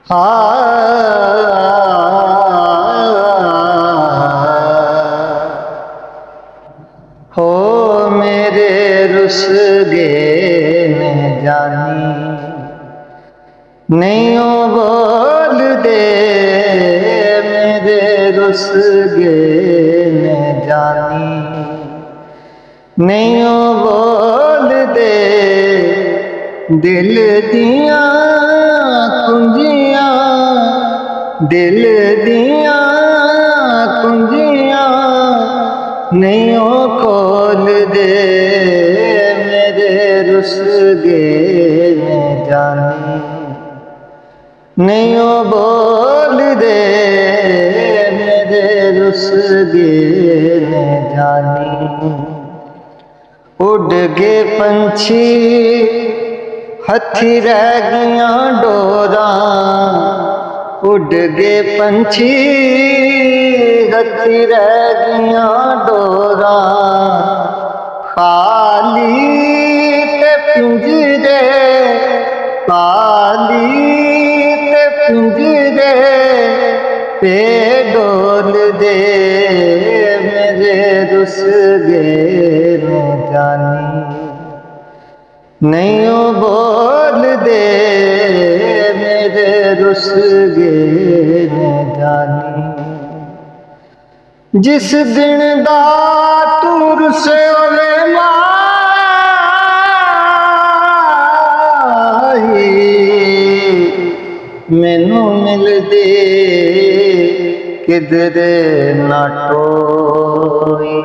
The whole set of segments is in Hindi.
हो मेरे रुस गे न जानी, नहीं ओ बोल दे मेरे रुस गे न जानी, नहीं ओ बोल दे दिल दिया कुंजियां, दिल दिया कुंजियां नहीं ओ खोल दे मेरे रुस गे न जानी, नहीं ओ बोल दे मेरे रुस गे न जानी। उड़ गए पंछी हथी रह गया डोरा, उड़ गए पंछी हथी रह गया डोरा, खाली ते पिंजरे खाली ते पिंजरे पे डोल दे मेरे रुस गे न जानी, नहीं ओ बोल दे मेरे रुस गे न जानी। जिस दिन दा तू रुसे होवे माही, मैनू मिल दे किधरे ना टोई,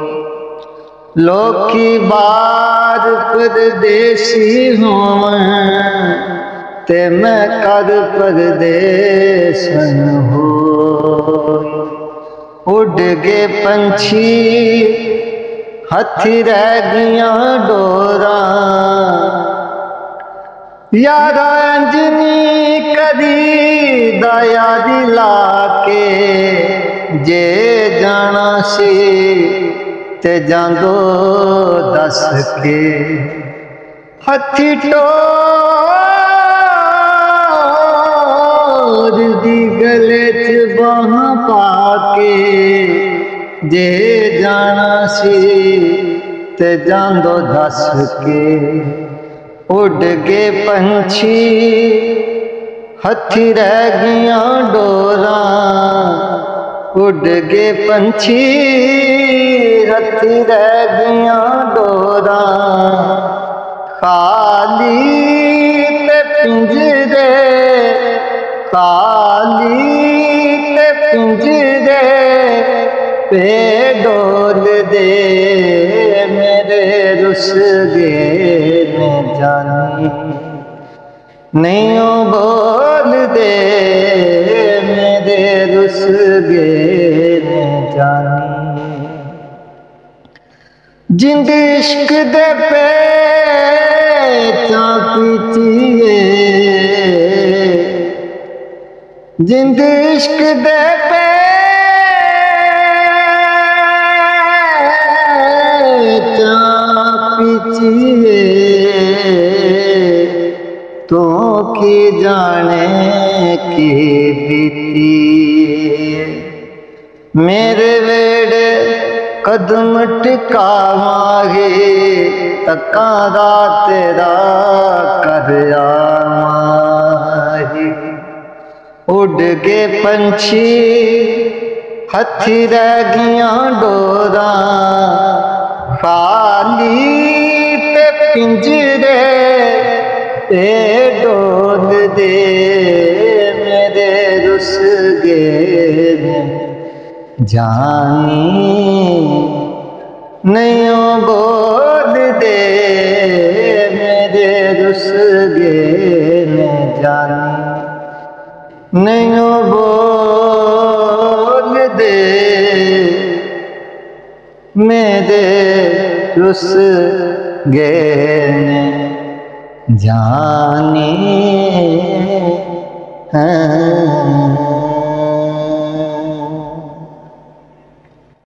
लोकी बार परदेसी होवें ते मैं कर परदेसन होई। उड़ गए पंछी हथी रह गया डोरा, यारा अंजनी कदी दया दिला के, जे जाना सी ते जांदो दस के, हथी टोर दी गले च बाहां पाके, जे जाना सी ते जांदो दस के। उड़ गए पंछी हथी रह गया डोरा, उड़ गए पंछी हथी रह गया डोरा, खाली ते पिंजरे खाली ते पिंजरे पे डोल दे मेरे रुस गे न जानी, नहीं ओ बोल दे मेरे रुस गे न जानी। जिंद इश्क दे पे पीतीए, जिंद इश्क दे पे पीतीए, तो की जाने की बीती, मेरे वेड़े कदम टिकावांगे तक्का दा तेरा कर आवांगे। उड़ गए पंछी हथी रह गया डोरा, खाली ते पिंजरे पे डोल दे मेरे रुस गे न जानी, नहीं ओ बोल दे मेरे रुस गे न जानी, नहीं ओ बोल दे मेरे रुस गे न जानी। हाँ।